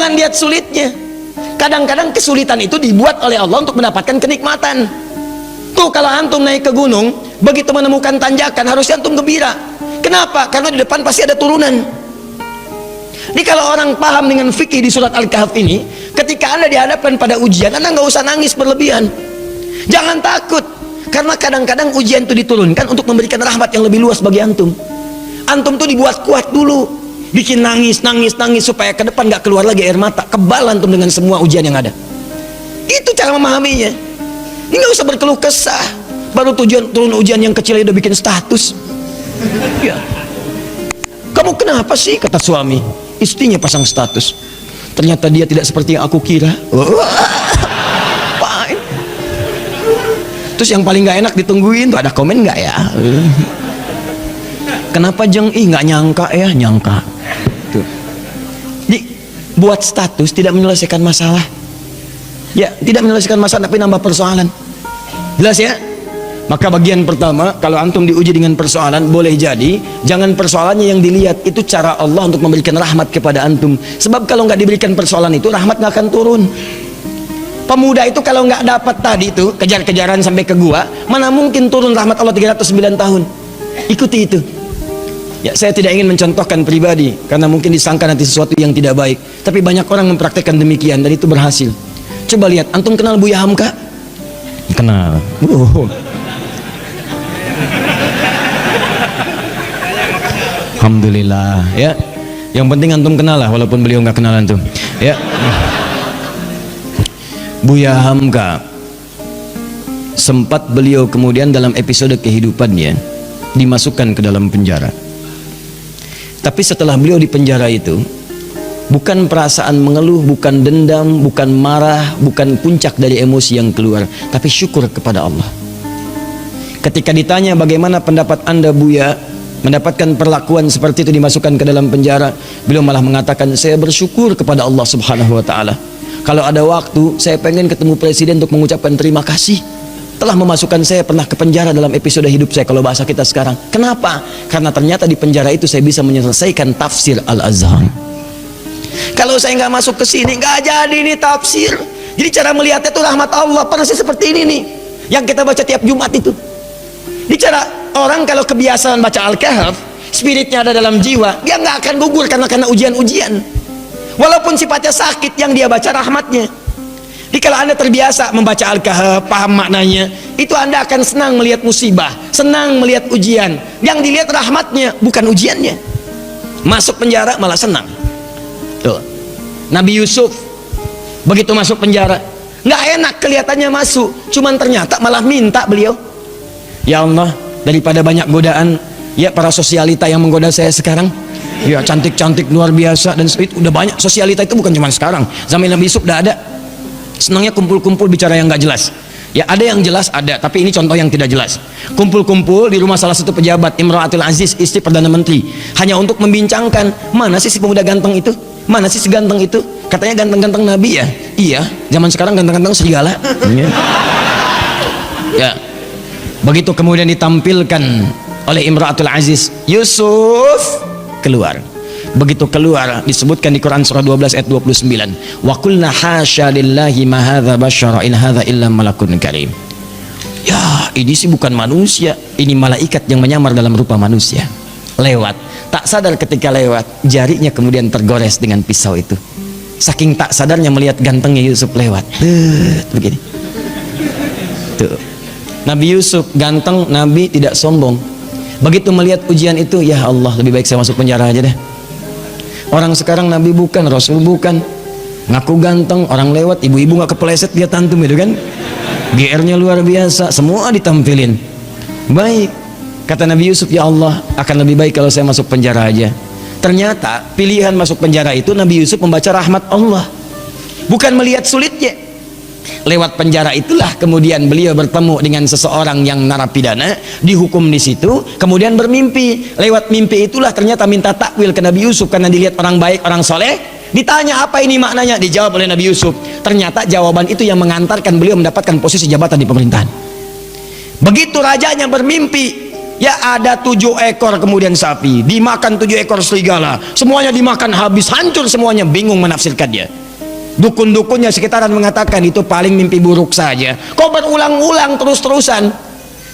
Jangan lihat sulitnya. Kadang-kadang kesulitan itu dibuat oleh Allah untuk mendapatkan kenikmatan. Tuh kalau antum naik ke gunung, begitu menemukan tanjakan harusnya antum gembira. Kenapa? Karena di depan pasti ada turunan. Jadi kalau orang paham dengan fikih di surat Al-Kahf ini, ketika anda dihadapkan pada ujian, anda nggak usah nangis berlebihan. Jangan takut, karena kadang-kadang ujian itu diturunkan untuk memberikan rahmat yang lebih luas bagi antum. Antum tuh dibuat kuat dulu, bikin nangis supaya ke depan nggak keluar lagi air mata. Kebal antum dengan semua ujian yang ada. Itu cara memahaminya. Ini nggak usah berkeluh kesah. Baru turun ujian yang kecil udah bikin status. Ya. Kamu kenapa sih, kata suami. Istrinya pasang status. Ternyata dia tidak seperti yang aku kira. Terus yang paling nggak enak ditungguin tuh ada komen nggak ya? Kenapa Jeng? Nggak nyangka ya, nyangka. Tuh. Jadi buat status tidak menyelesaikan masalah. Ya, tidak menyelesaikan masalah tapi nambah persoalan. Jelas ya? Maka bagian pertama, kalau antum diuji dengan persoalan, boleh jadi jangan persoalannya yang dilihat, itu cara Allah untuk memberikan rahmat kepada antum. Sebab kalau nggak diberikan persoalan itu, rahmat nggak akan turun. Pemuda itu kalau nggak dapat tadi itu kejar-kejaran sampai ke gua, mana mungkin turun rahmat Allah 309 tahun. Ikuti itu. Ya, saya tidak ingin mencontohkan pribadi karena mungkin disangka nanti sesuatu yang tidak baik, tapi banyak orang mempraktekkan demikian dan itu berhasil. Coba lihat, antum kenal Buya Hamka? Kenal. Alhamdulillah ya. Yang penting antum kenal lah, walaupun beliau nggak kenal antum. Ya. Buya Hamka, sempat beliau kemudian dalam episode kehidupannya dimasukkan ke dalam penjara. Tapi setelah beliau di penjara itu, bukan perasaan mengeluh, bukan dendam, bukan marah, bukan puncak dari emosi yang keluar, tapi syukur kepada Allah. Ketika ditanya bagaimana pendapat anda Buya mendapatkan perlakuan seperti itu dimasukkan ke dalam penjara, beliau malah mengatakan, saya bersyukur kepada Allah Subhanahu wa Ta'ala. Kalau ada waktu, saya pengen ketemu presiden untuk mengucapkan terima kasih telah memasukkan saya pernah ke penjara dalam episode hidup saya, kalau bahasa kita sekarang. Kenapa? Karena ternyata di penjara itu saya bisa menyelesaikan tafsir Al-Azhar. Kalau saya nggak masuk ke sini, nggak jadi nih tafsir. Jadi cara melihatnya itu rahmat Allah. Persis seperti ini nih yang kita baca tiap Jumat itu. Bicara orang kalau kebiasaan baca Al-Kahf, spiritnya ada dalam jiwa, dia nggak akan gugur karena ujian-ujian. Walaupun sifatnya sakit, yang dia baca rahmatnya. Jadi kalau anda terbiasa membaca Al-Kahf, paham maknanya, itu anda akan senang melihat musibah, senang melihat ujian. Yang dilihat rahmatnya, bukan ujiannya. Masuk penjara malah senang. Tuh. Nabi Yusuf begitu masuk penjara, nggak enak kelihatannya masuk, cuman ternyata malah minta beliau, ya Allah, daripada banyak godaan, ya para sosialita yang menggoda saya sekarang, ya cantik-cantik luar biasa, dan itu udah banyak sosialita itu, bukan cuma sekarang, zaman Nabi Yusuf udah ada. Senangnya kumpul-kumpul bicara yang nggak jelas. Ya ada yang jelas ada, tapi ini contoh yang tidak jelas. Kumpul-kumpul di rumah salah satu pejabat, Imratul Aziz, istri Perdana Menteri, hanya untuk membincangkan, mana sih si pemuda ganteng itu? Mana sih seganteng itu? Katanya ganteng-ganteng Nabi ya? Iya, zaman sekarang ganteng-ganteng serigala. Ya. Begitu kemudian ditampilkan oleh Imratul Aziz, Yusuf keluar. Begitu keluar, disebutkan di Quran surah 12 ayat 29, wa qulna hasya lillahi ma hadza basyara in hadza illa malakun karim. Ya, ini sih bukan manusia, ini malaikat yang menyamar dalam rupa manusia. Lewat, tak sadar ketika lewat, jarinya kemudian tergores dengan pisau itu. Saking tak sadarnya melihat gantengnya Yusuf lewat. Begini. Tuh. Nabi Yusuf ganteng, Nabi tidak sombong. Begitu melihat ujian itu, ya Allah, lebih baik saya masuk penjara aja deh. Orang sekarang Nabi bukan, Rasul bukan, ngaku ganteng, orang lewat, ibu-ibu nggak kepleset dia tantum itu kan, GR-nya luar biasa, semua ditampilin. Baik, kata Nabi Yusuf, ya Allah, akan lebih baik kalau saya masuk penjara aja. Ternyata pilihan masuk penjara itu Nabi Yusuf membaca rahmat Allah, bukan melihat sulitnya. Lewat penjara itulah kemudian beliau bertemu dengan seseorang yang narapidana, dihukum di situ, kemudian bermimpi. Lewat mimpi itulah ternyata minta takwil ke Nabi Yusuf karena dilihat orang baik, orang soleh. Ditanya apa ini maknanya, dijawab oleh Nabi Yusuf. Ternyata jawaban itu yang mengantarkan beliau mendapatkan posisi jabatan di pemerintahan. Begitu rajanya bermimpi, Ya ada 7 ekor kemudian sapi, dimakan 7 ekor serigala, semuanya dimakan habis, hancur semuanya. Bingung menafsirkan dia. Dukun-dukunnya sekitaran mengatakan itu paling mimpi buruk saja. Kok berulang-ulang terus-terusan?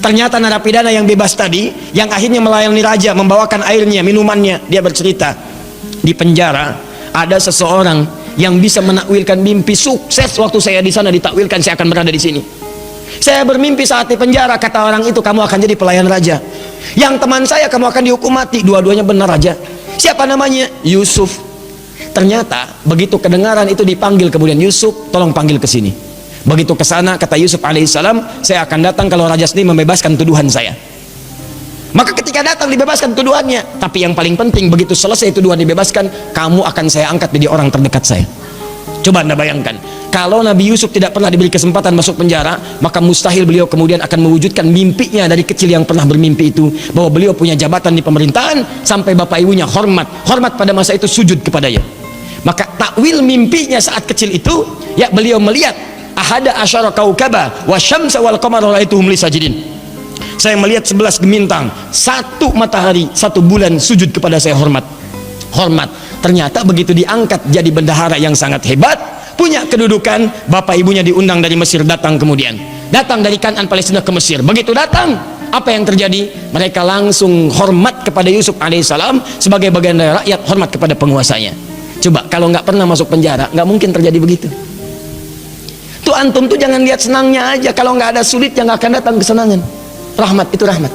Ternyata narapidana yang bebas tadi, yang akhirnya melayani raja, membawakan airnya, minumannya, dia bercerita di penjara ada seseorang yang bisa menakwilkan mimpi sukses. Waktu saya di sana ditakwilkan saya akan berada di sini. Saya bermimpi saat di penjara, kata orang itu, kamu akan jadi pelayan raja. Yang teman saya, kamu akan dihukum mati. Dua-duanya benar raja. Siapa namanya? Yusuf. Ternyata begitu kedengaran itu dipanggil kemudian, Yusuf, tolong panggil ke sini. Begitu ke sana, kata Yusuf alaihissalam, saya akan datang kalau raja sendiri membebaskan tuduhan saya. Maka ketika datang dibebaskan tuduhannya. Tapi yang paling penting, begitu selesai tuduhan dibebaskan, kamu akan saya angkat menjadi orang terdekat saya. Coba Anda bayangkan, kalau Nabi Yusuf tidak pernah diberi kesempatan masuk penjara, maka mustahil beliau kemudian akan mewujudkan mimpinya dari kecil yang pernah bermimpi itu, bahwa beliau punya jabatan di pemerintahan, sampai bapak ibunya hormat pada masa itu sujud kepadanya. Maka takwil mimpinya saat kecil itu, ya beliau melihat ahada asyara kaukaba wa syamsa wal qamara ra'aituhum li sajidin. Saya melihat 11 gemintang, 1 matahari, 1 bulan sujud kepada saya, hormat. Ternyata begitu diangkat jadi bendahara yang sangat hebat, punya kedudukan, bapak ibunya diundang dari Mesir, datang dari Kanaan Palestina ke Mesir. Begitu datang, apa yang terjadi? Mereka langsung hormat kepada Yusuf alaihissalam sebagai bagian dari rakyat, hormat kepada penguasanya. Coba kalau nggak pernah masuk penjara, nggak mungkin terjadi begitu. Tuh antum tuh jangan lihat senangnya aja, kalau nggak ada sulitnya nggak akan datang kesenangan. Rahmat itu rahmat.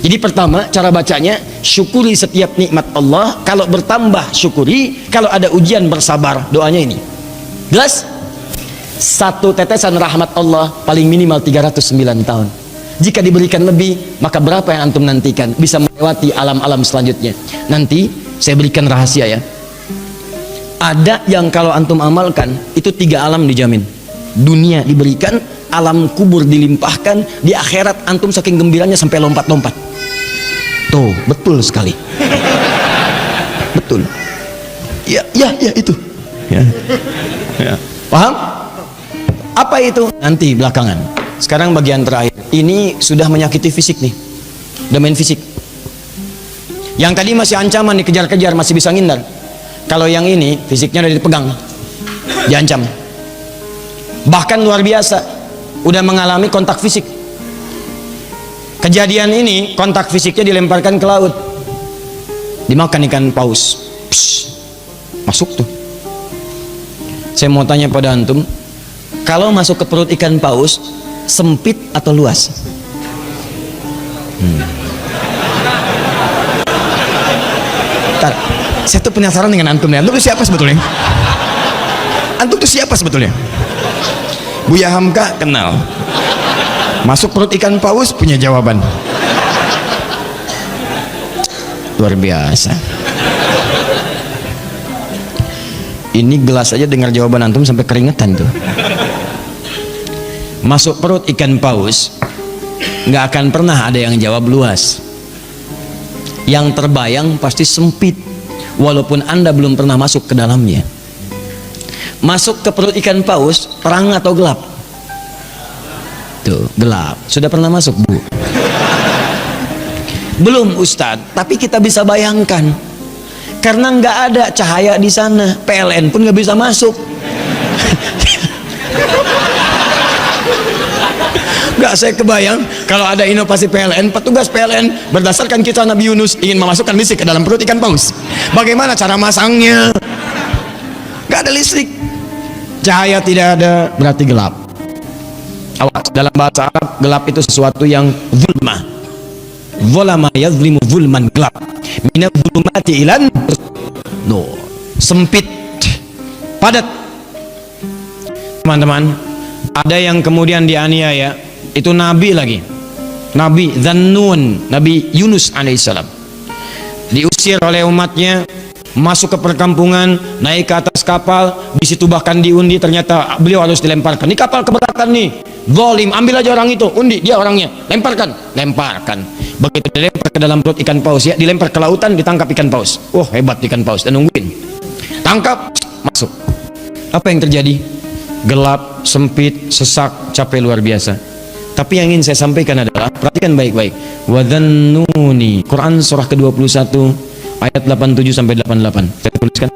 Jadi pertama cara bacanya, syukuri setiap nikmat Allah. Kalau bertambah syukuri, kalau ada ujian bersabar. Doanya ini jelas. 1 tetesan rahmat Allah paling minimal 309 tahun. Jika diberikan lebih, maka berapa yang antum nantikan? Bisa melewati alam-alam selanjutnya. Nanti saya berikan rahasia ya. Ada yang kalau antum amalkan, itu 3 alam dijamin. Dunia diberikan, alam kubur dilimpahkan, di akhirat antum saking gembiranya sampai lompat-lompat. Tuh, betul sekali. Betul. Ya itu. Ya. Paham? Apa itu? Nanti belakangan. Sekarang bagian terakhir. Ini sudah menyakiti fisik nih. Domain fisik. Yang tadi masih ancaman, dikejar-kejar, masih bisa ngindar. Kalau yang ini fisiknya udah dipegang, diancam. Bahkan luar biasa, udah mengalami kontak fisik. Kejadian ini kontak fisiknya dilemparkan ke laut, dimakan ikan paus. Masuk tuh. Saya mau tanya pada antum, kalau masuk ke perut ikan paus, sempit atau luas? Bentar, saya tuh penasaran dengan antum ya. Antum tuh siapa sebetulnya? Antum tuh siapa sebetulnya? Buya Hamka kenal. Masuk perut ikan paus punya jawaban. Luar biasa. Ini gelas aja dengar jawaban antum sampai keringetan tuh. Masuk perut ikan paus, nggak akan pernah ada yang jawab luas. Yang terbayang pasti sempit, walaupun anda belum pernah masuk ke dalamnya. Masuk ke perut ikan paus, terang atau gelap? Tuh, gelap. Sudah pernah masuk, Bu? Belum, Ustadz. Tapi kita bisa bayangkan, karena nggak ada cahaya di sana. PLN pun nggak bisa masuk. Nggak, saya kebayang kalau ada inovasi PLN, petugas PLN berdasarkan kisah Nabi Yunus ingin memasukkan listrik ke dalam perut ikan paus. Bagaimana cara masangnya? Nggak ada listrik, cahaya tidak ada, berarti gelap. Awas, dalam bahasa Arab gelap itu sesuatu yang zulma. Zulama yazlimu zulman, gelap. Minaz zulumati ilan nur. Sempit, padat. Teman-teman, ada yang kemudian dianiaya, itu nabi lagi. Nabi Dzannun, Nabi Yunus alaihissalam. Diusir oleh umatnya, masuk ke perkampungan, naik ke atas kapal, di situ bahkan diundi, ternyata beliau harus dilemparkan. Ini kapal keberatan nih, zalim, ambil aja orang itu, undi, dia orangnya, lemparkan. Begitu dilempar ke dalam perut ikan paus, ya dilempar ke lautan, ditangkap ikan paus. Oh hebat ikan paus, dan nungguin, tangkap, masuk. Apa yang terjadi? Gelap, sempit, sesak, capek luar biasa. Tapi yang ingin saya sampaikan adalah, perhatikan baik-baik. Wadhannuni, Quran surah ke-21 ayat 87 sampai 88. Saya tuliskan.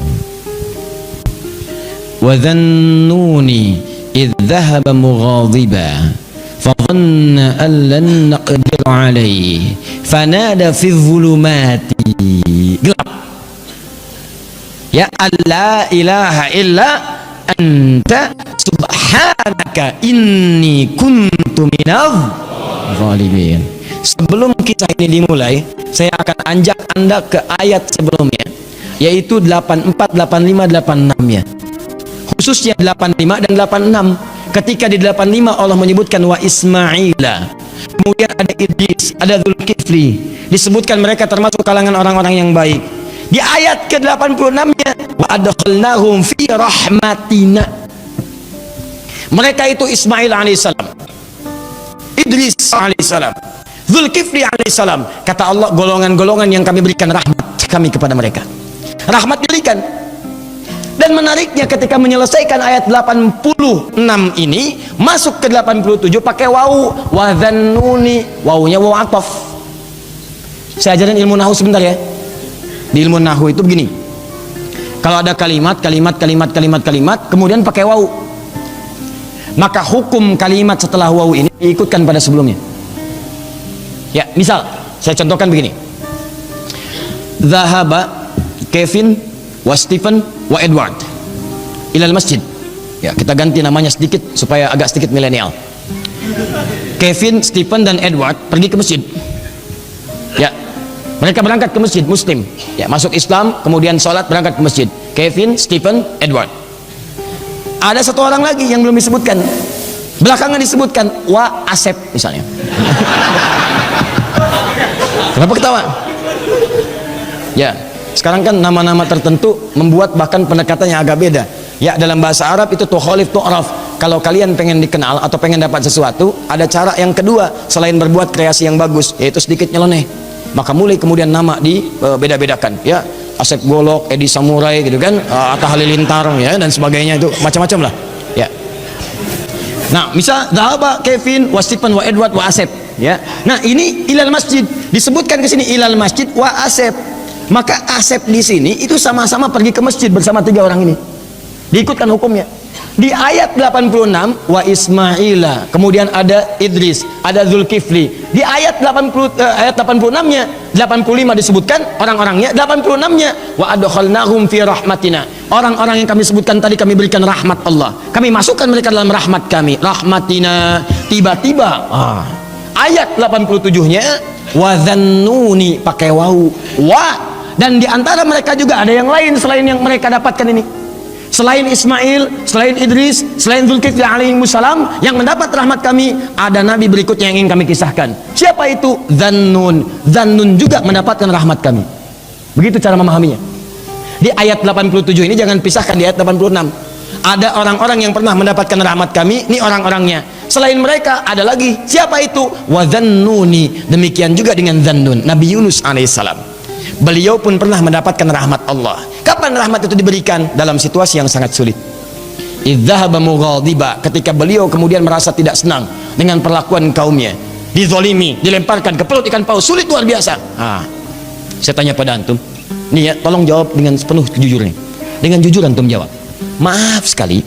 Wadhannuni idh dhahaba mughadiba fadhanna an lan naqdir alayhi fanada fi dhulumati, gelap, ya alla ilaha illa anta subhanaka inni kuntu minadh zalimin. Sebelum kisah ini dimulai, saya akan ajak Anda ke ayat sebelumnya, yaitu 84, 85, 86 ya. Khususnya 85 dan 86. Ketika di 85 Allah menyebutkan wa Ismaila, kemudian ada Idris, ada Dzulkifli, disebutkan mereka termasuk kalangan orang-orang yang baik. Di ayat ke-86-nya wa adkhalnahum fi rahmatina. Mereka itu Ismail alaihissalam, Idris alaihissalam, Dzulkifli alaihissalam. Kata Allah, golongan-golongan yang kami berikan rahmat kami kepada mereka. Rahmat diberikan. Dan menariknya ketika menyelesaikan ayat 86 ini, masuk ke 87 pakai wawu, wadhannuni, wawunya wawu ataf. Saya ajarin ilmu nahu sebentar ya. Di ilmu nahu itu begini, kalau ada kalimat, kemudian pakai wawu, maka hukum kalimat setelah wawu ini diikutkan pada sebelumnya. Ya, misal saya contohkan begini, Zahaba Kevin wa Stephen wa Edward ilal masjid. Ya, kita ganti namanya sedikit supaya agak sedikit milenial. Kevin, Stephen dan Edward pergi ke masjid. Ya, mereka berangkat ke masjid, muslim. Ya, masuk Islam, kemudian sholat, berangkat ke masjid. Kevin, Stephen, Edward. Ada satu orang lagi yang belum disebutkan, belakangan disebutkan, wa Asep misalnya. Kenapa ketawa? Ya, sekarang kan nama-nama tertentu membuat bahkan pendekatannya agak beda. Ya, dalam bahasa Arab itu tukhalif tu'raf. Kalau kalian pengen dikenal atau pengen dapat sesuatu, ada cara yang kedua selain berbuat kreasi yang bagus, yaitu sedikit nyeleneh. Maka mulai kemudian nama dibeda-bedakan. Ya, Asep Golok, Edi Samurai gitu kan, Atta Halilintar ya dan sebagainya, itu macam-macam lah. Ya. Nah, misal Zahaba Kevin wa Stephen wa Edward wa Asep. Ya. Nah, ini ilal masjid, disebutkan ke sini ilal masjid wa Asep. Maka Asep di sini itu sama-sama pergi ke masjid bersama tiga orang ini. Diikutkan hukumnya. Di ayat 86 wa Ismaila, kemudian ada Idris, ada Dzulkifli. Di ayat 86-nya, 85 disebutkan orang-orangnya, 86-nya wa adkhalnahum fi rahmatina. Orang-orang yang kami sebutkan tadi kami berikan rahmat Allah. Kami masukkan mereka dalam rahmat kami. Rahmatina. Tiba-tiba ayat 87-nya wa dhannuni pakai wawu. Dan di antara mereka juga ada yang lain selain yang mereka dapatkan ini. Selain Ismail, selain Idris, selain Dzulkifli alaihissalam yang mendapat rahmat kami, ada nabi berikutnya yang ingin kami kisahkan. Siapa itu? Dhannun. Dhannun juga mendapatkan rahmat kami. Begitu cara memahaminya. Di ayat 87 ini jangan pisahkan di ayat 86. Ada orang-orang yang pernah mendapatkan rahmat kami, ini orang-orangnya. Selain mereka ada lagi. Siapa itu? Wa dhannuni. Demikian juga dengan Dhannun, Nabi Yunus alaihissalam. Beliau pun pernah mendapatkan rahmat Allah. Kapan rahmat itu diberikan? Dalam situasi yang sangat sulit. Idzahaba mughadiba, ketika beliau kemudian merasa tidak senang dengan perlakuan kaumnya, dizolimi, dilemparkan ke perut ikan paus, sulit luar biasa. Saya tanya pada antum, nih ya, tolong jawab dengan sepenuh jujurnya. Dengan jujur antum jawab. Maaf sekali,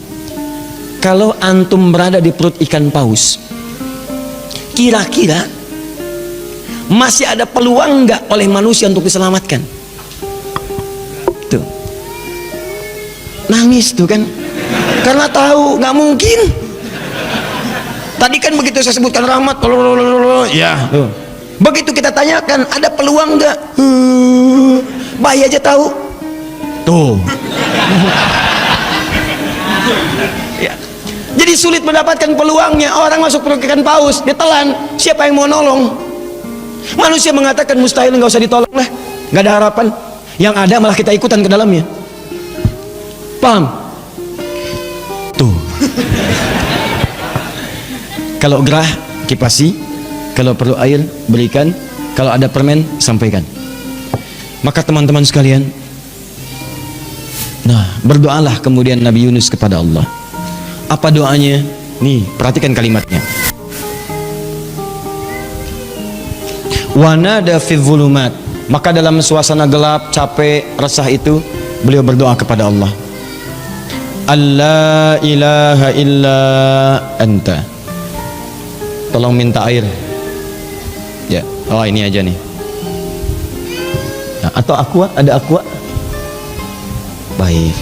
kalau antum berada di perut ikan paus, kira-kira masih ada peluang nggak oleh manusia untuk diselamatkan? Tuh, nangis tuh kan, karena tahu nggak mungkin. Tadi kan begitu saya sebutkan rahmat, ya. Tuh. Begitu kita tanyakan ada peluang nggak? Bayi aja tahu. Tuh. Ya. Jadi sulit mendapatkan peluangnya. Orang masuk perut ikan paus, ditelan. Siapa yang mau nolong? Manusia mengatakan mustahil, nggak usah ditolong lah, nggak ada harapan. Yang ada malah kita ikutan ke dalamnya. Paham? Tuh. Kalau gerah kipasi, kalau perlu air berikan, kalau ada permen sampaikan. Maka teman-teman sekalian, nah berdoalah kemudian Nabi Yunus kepada Allah. Apa doanya? Nih, perhatikan kalimatnya. Wa nada fi dhulumat, maka dalam suasana gelap, capek, resah itu beliau berdoa kepada Allah. Allah ilaha illa anta. Tolong minta air. Ya, oh ini aja nih. Nah, atau aqua, ada aqua? Baik.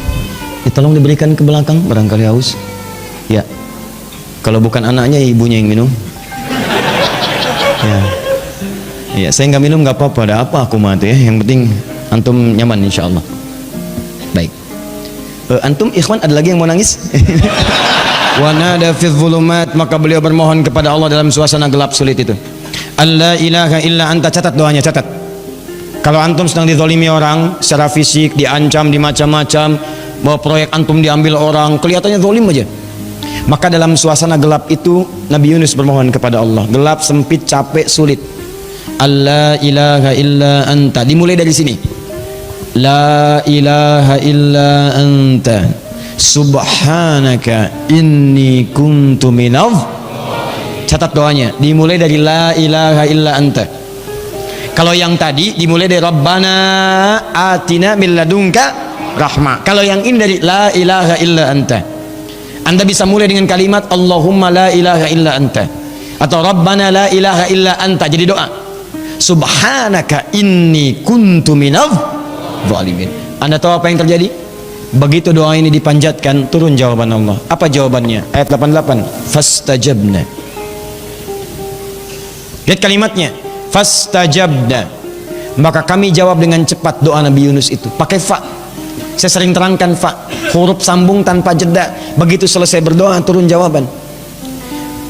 Ini tolong diberikan ke belakang, barangkali haus. Ya. Kalau bukan anaknya, ibunya yang minum. Ya. Ya, saya nggak minum nggak apa-apa. Ada apa aku mati ya? Yang penting antum nyaman insya Allah. Baik. Antum ikhwan ada lagi yang mau nangis? Wa nada fi dhulumat, maka beliau bermohon kepada Allah dalam suasana gelap sulit itu. Allah ilaha illa anta, catat doanya, catat. Kalau antum sedang dizalimi orang secara fisik, diancam, dimacam-macam, bahwa proyek antum diambil orang, kelihatannya zalim aja. Maka dalam suasana gelap itu Nabi Yunus bermohon kepada Allah. Gelap, sempit, capek, sulit. Allah ilaha illa anta. Dimulai dari sini. La ilaha illa anta subhanaka inni kuntu minadh. Catat doanya, dimulai dari la ilaha illa anta. Kalau yang tadi dimulai dari Rabbana atina min ladunka rahmah. Kalau yang ini dari la ilaha illa anta. Anda bisa mulai dengan kalimat Allahumma la ilaha illa anta, atau Rabbana la ilaha illa anta, jadi doa. Subhanaka inni kuntu minadh zalimin. Anda tahu apa yang terjadi? Begitu doa ini dipanjatkan, turun jawaban Allah. Apa jawabannya? Ayat 88. Fastajabna. Lihat kalimatnya. Fastajabna. Maka kami jawab dengan cepat doa Nabi Yunus itu. Pakai fa. Saya sering terangkan fa. Huruf sambung tanpa jeda. Begitu selesai berdoa, turun jawaban.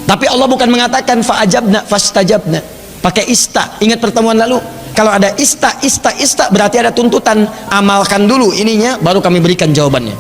Tapi Allah bukan mengatakan fa'ajabna, fastajabna. Pakai ista. Ingat pertemuan lalu? Kalau ada ista berarti ada tuntutan, amalkan dulu ininya baru kami berikan jawabannya.